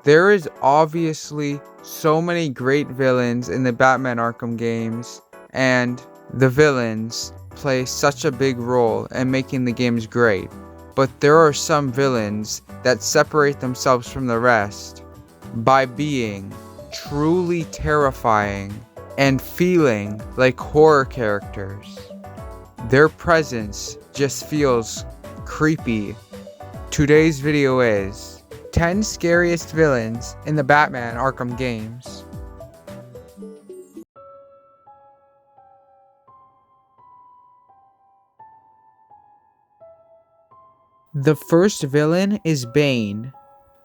There is obviously so many great villains in the Batman Arkham games, and the villains play such a big role in making the games great. But there are some villains that separate themselves from the rest by being truly terrifying and feeling like horror characters. Their presence just feels creepy. Today's video is 10 scariest villains in the Batman Arkham games. The first villain is Bane.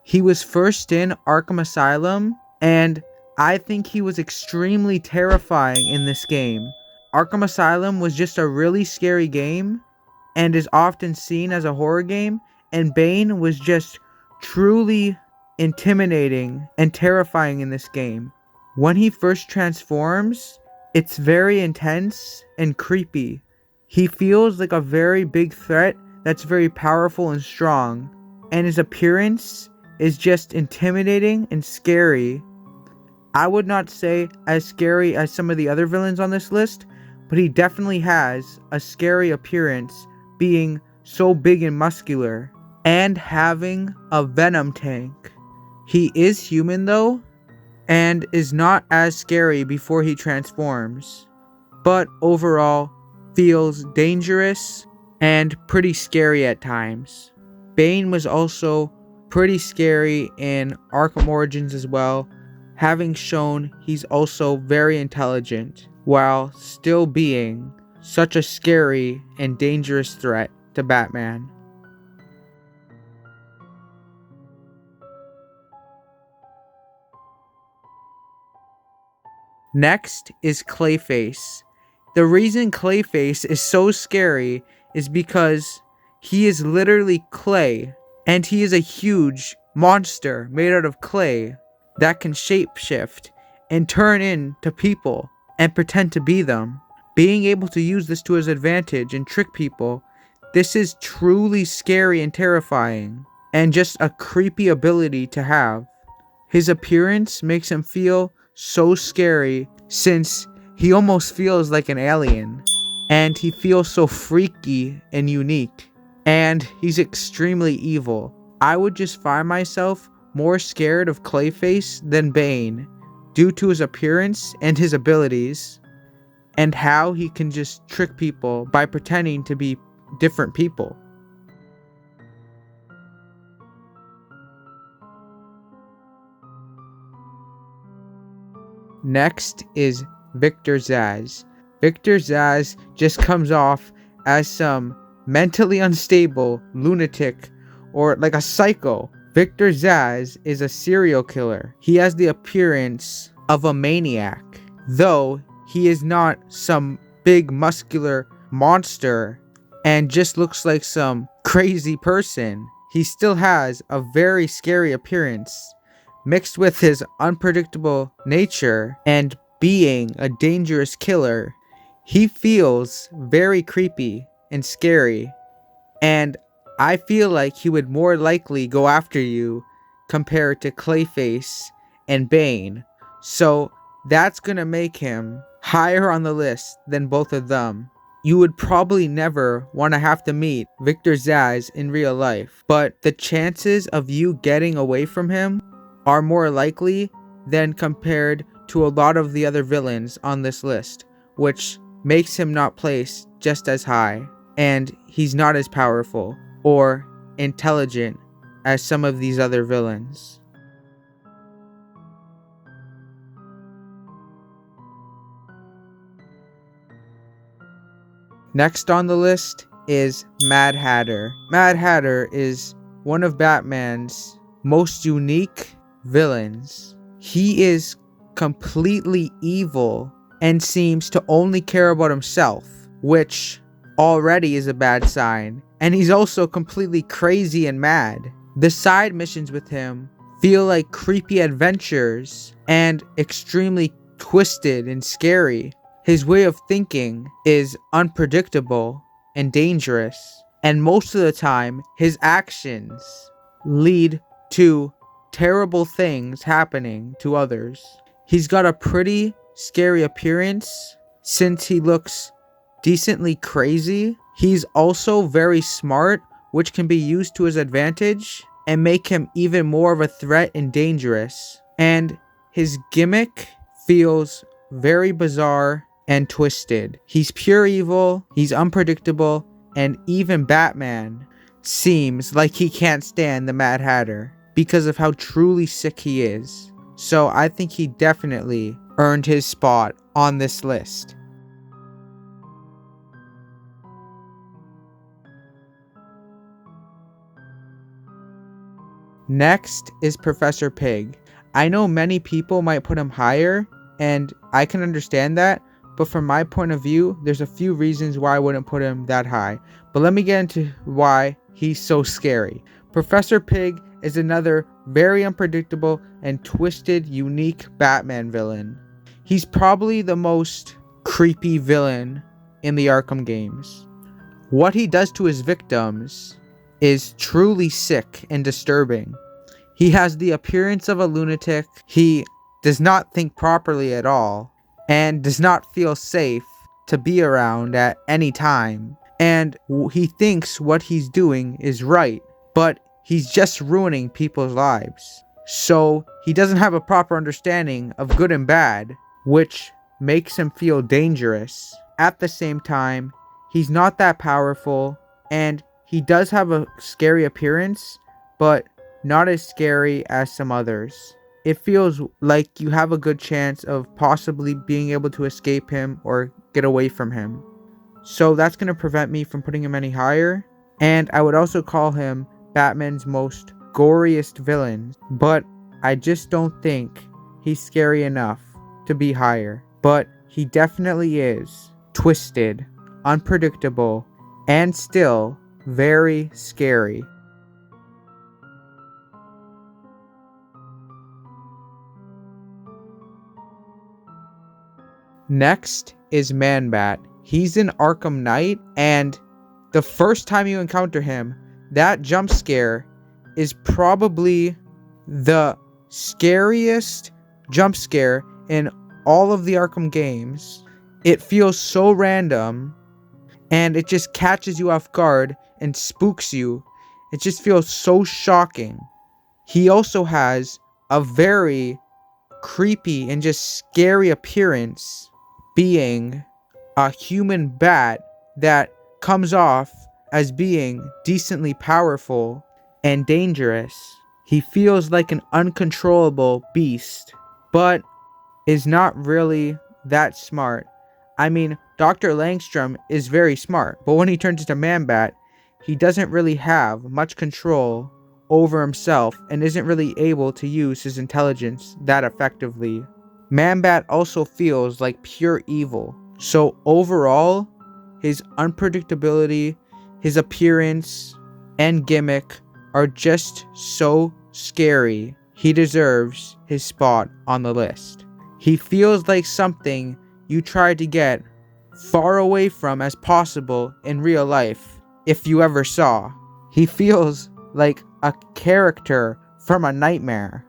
He was first in Arkham Asylum, and I think he was extremely terrifying in this game. Arkham Asylum was just a really scary game, and is often seen as a horror game, and Bane was just truly intimidating and terrifying in this game. When he first transforms, it's very intense and creepy. He feels like a very big threat that's very powerful and strong, and his appearance is just intimidating and scary. I would not say as scary as some of the other villains on this list, but he definitely has a scary appearance, being so big and muscular, and having a venom tank. He is human though, and is not as scary before he transforms, but overall feels dangerous and pretty scary at times. Bane was also pretty scary in Arkham Origins as well, having shown he's also very intelligent while still being such a scary and dangerous threat to Batman. Next is Clayface. The reason Clayface is so scary is because he is literally clay, and he is a huge monster made out of clay that can shapeshift and turn into people and pretend to be them. Being able to use this to his advantage and trick people, this is truly scary and terrifying, and just a creepy ability to have. His appearance makes him feel so scary since he almost feels like an alien, and he feels so freaky and unique, and he's extremely evil. I would just find myself more scared of Clayface than Bane due to his appearance and his abilities, and how he can just trick people by pretending to be different people. Next is Victor Zsasz. Victor Zsasz just comes off as some mentally unstable lunatic or like a psycho. Victor Zsasz is a serial killer. He has the appearance of a maniac, though he is not some big muscular monster and just looks like some crazy person. He still has a very scary appearance, mixed with his unpredictable nature and being a dangerous killer. He feels very creepy and scary, and I feel like he would more likely go after you compared to Clayface and Bane, so that's gonna make him higher on the list than both of them. You would probably never want to have to meet Victor Zsasz in real life, but the chances of you getting away from him are more likely than compared to a lot of the other villains on this list, which makes him not placed just as high, and he's not as powerful or intelligent as some of these other villains. Next on the list is Madhatter. Madhatter is one of Batman's most unique villains. He is completely evil and seems to only care about himself, which already is a bad sign. And he's also completely crazy and mad. The side missions with him feel like creepy adventures and extremely twisted and scary. His way of thinking is unpredictable and dangerous, and most of the time his actions lead to terrible things happening to others. He's got a pretty scary appearance since he looks decently crazy. He's also very smart, which can be used to his advantage and make him even more of a threat and dangerous. And his gimmick feels very bizarre and twisted. He's pure evil, he's unpredictable, and even Batman seems like he can't stand the Mad Hatter because of how truly sick he is. So I think he definitely earned his spot on this list. Next is Professor Pig. I know many people might put him higher, and I can understand that, but from my point of view, there's a few reasons why I wouldn't put him that high. But let me get into why he's so scary. Professor Pig is another very unpredictable and twisted, unique Batman villain. He's probably the most creepy villain in the Arkham games. What he does to his victims is truly sick and disturbing. He has the appearance of a lunatic. He does not think properly at all and does not feel safe to be around at any time. And he thinks what he's doing is right, but he's just ruining people's lives. So he doesn't have a proper understanding of good and bad, which makes him feel dangerous. At the same time, he's not that powerful, and he does have a scary appearance, but not as scary as some others. It feels like you have a good chance of possibly being able to escape him or get away from him. So that's going to prevent me from putting him any higher. And I would also call him Batman's most goriest villain, but I just don't think he's scary enough to be higher. But he definitely is twisted, unpredictable, and still very scary. Next is ManBat. He's an Arkham Knight, and the first time you encounter him, that jump scare is probably the scariest jump scare in all of the Arkham games. It feels so random, and it just catches you off guard and spooks you. It just feels so shocking. He also has a very creepy and just scary appearance, being a human bat that comes off as being decently powerful and dangerous. He feels like an uncontrollable beast, but is not really that smart. I mean, Dr. Langstrom is very smart, but when he turns into ManBat, he doesn't really have much control over himself and isn't really able to use his intelligence that effectively. ManBat also feels like pure evil. So overall, his unpredictability, his appearance, and gimmick are just so scary. He deserves his spot on the list. He feels like something you try to get far away from as possible in real life, if you ever saw. He feels like a character from a nightmare.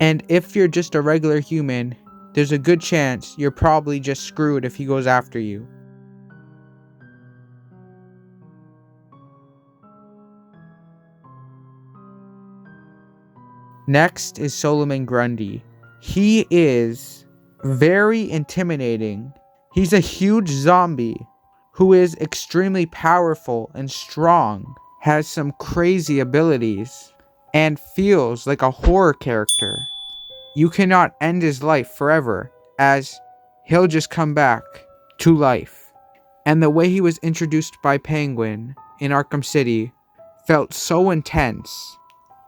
And if you're just a regular human, there's a good chance you're probably just screwed if he goes after you. Next is Solomon Grundy. He is very intimidating. He's a huge zombie who is extremely powerful and strong, has some crazy abilities, and feels like a horror character. You cannot end his life forever, as he'll just come back to life. And the way he was introduced by Penguin in Arkham City felt so intense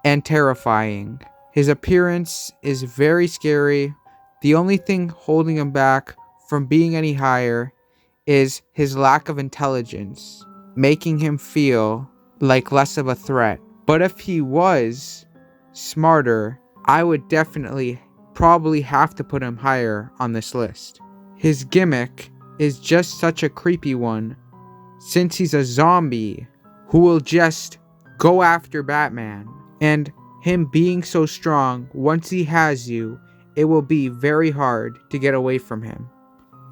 and terrifying. His appearance is very scary. The only thing holding him back from being any higher is his lack of intelligence, making him feel like less of a threat. But if he was smarter, I would definitely probably have to put him higher on this list. His gimmick is just such a creepy one, since he's a zombie who will just go after Batman, and him being so strong, once he has you, it will be very hard to get away from him.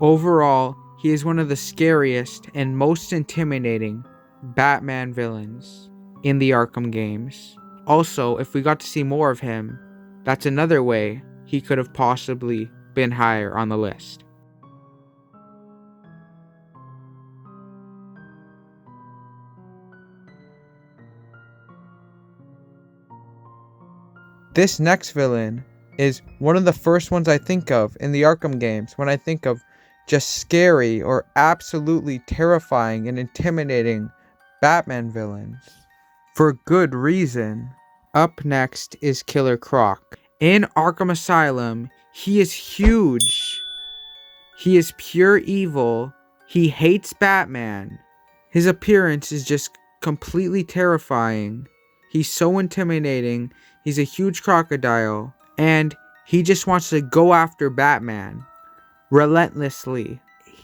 Overall, he is one of the scariest and most intimidating Batman villains in the Arkham games. Also, if we got to see more of him, that's another way he could have possibly been higher on the list. This next villain is one of the first ones I think of in the Arkham games when I think of just scary or absolutely terrifying and intimidating Batman villains. For good reason. Up next is Killer Croc. In Arkham Asylum, he is huge. He is pure evil. He hates Batman. His appearance is just completely terrifying. He's so intimidating. He's a huge crocodile. And he just wants to go after Batman relentlessly.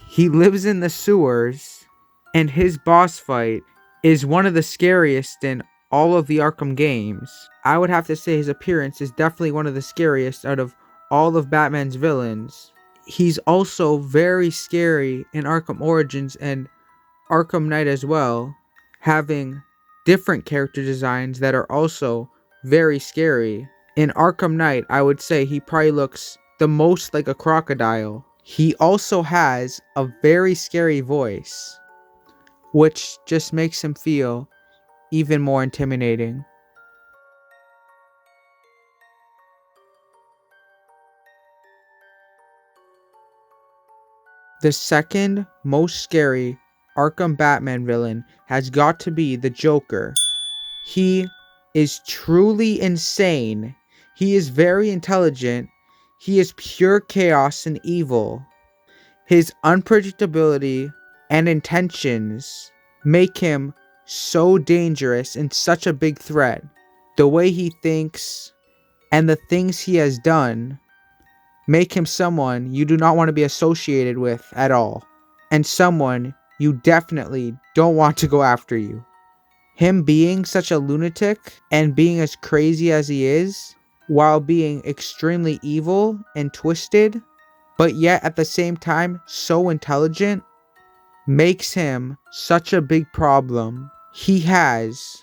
He lives in the sewers. And his boss fight is one of the scariest in all of the Arkham games. I would have to say his appearance is definitely one of the scariest out of all of Batman's villains. He's also very scary in Arkham Origins and Arkham Knight as well, having different character designs that are also very scary. In Arkham Knight, I would say he probably looks the most like a crocodile. He also has a very scary voice, which just makes him feel even more intimidating. The second most scary Arkham Batman villain has got to be the Joker. He is truly insane. He is very intelligent. He is pure chaos and evil. His unpredictability and intentions make him so dangerous and such a big threat. The way he thinks and the things he has done make him someone you do not want to be associated with at all, and someone you definitely don't want to go after you. Him being such a lunatic and being as crazy as he is, while being extremely evil and twisted, but yet at the same time so intelligent, makes him such a big problem. He has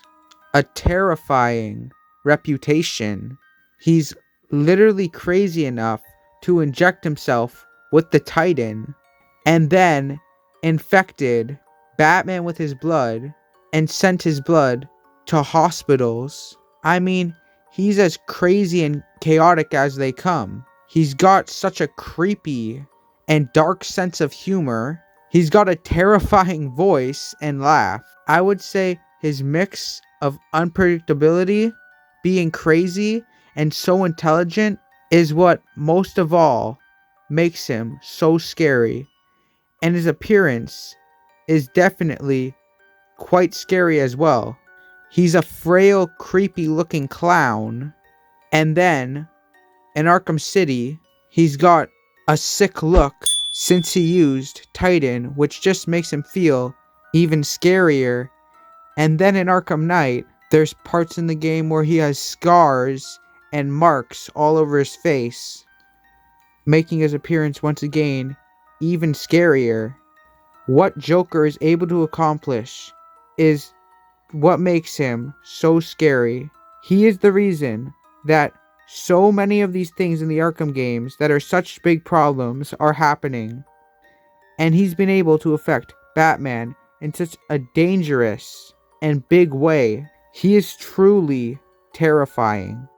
a terrifying reputation. He's literally crazy enough to inject himself with the Titan and then infected Batman with his blood and sent his blood to hospitals. I mean, he's as crazy and chaotic as they come. He's got such a creepy and dark sense of humor. He's got a terrifying voice and laugh. I would say his mix of unpredictability, being crazy, and so intelligent is what most of all makes him so scary. And his appearance is definitely quite scary as well. He's a frail, creepy looking clown. And then in Arkham City, he's got a sick look since he used Titan, which just makes him feel even scarier. And then in Arkham Knight, there's parts in the game where he has scars and marks all over his face, making his appearance once again even scarier. What Joker is able to accomplish is what makes him so scary. He is the reason that so many of these things in the Arkham games that are such big problems are happening. And he's been able to affect Batman in such a dangerous and big way. He is truly terrifying.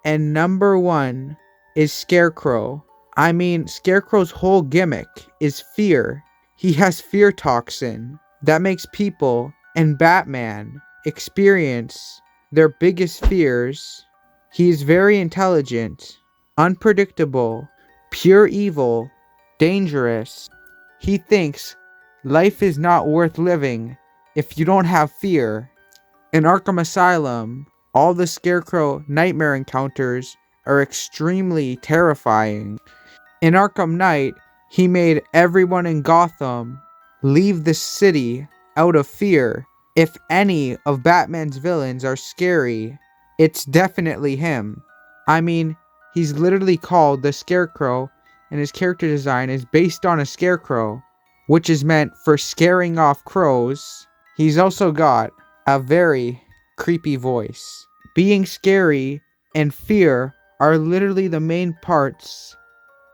And number one is Scarecrow. I mean, Scarecrow's whole gimmick is fear. He has fear toxin that makes people and Batman experience their biggest fears. He is very intelligent, unpredictable, pure evil, dangerous. He thinks life is not worth living if you don't have fear. In Arkham Asylum, all the Scarecrow nightmare encounters are extremely terrifying. In Arkham Knight, He made everyone in Gotham leave the city out of fear. If any of Batman's villains are scary, it's definitely him. I mean, he's literally called the Scarecrow, and his character design is based on a scarecrow, which is meant for scaring off crows. He's also got a very creepy voice. Being scary and fear are literally the main parts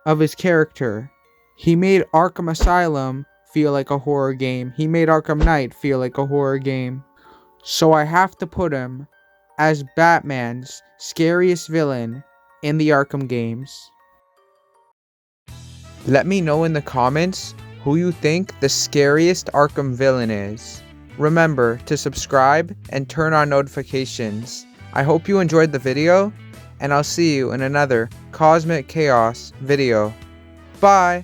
of his character. He made Arkham Asylum feel like a horror game. He made Arkham Knight feel like a horror game. So I have to put him as Batman's scariest villain in the Arkham games. Let me know in the comments who you think the scariest Arkham villain is. Remember to subscribe and turn on notifications. I hope you enjoyed the video, and I'll see you in another Cosmic Chaos video. Bye!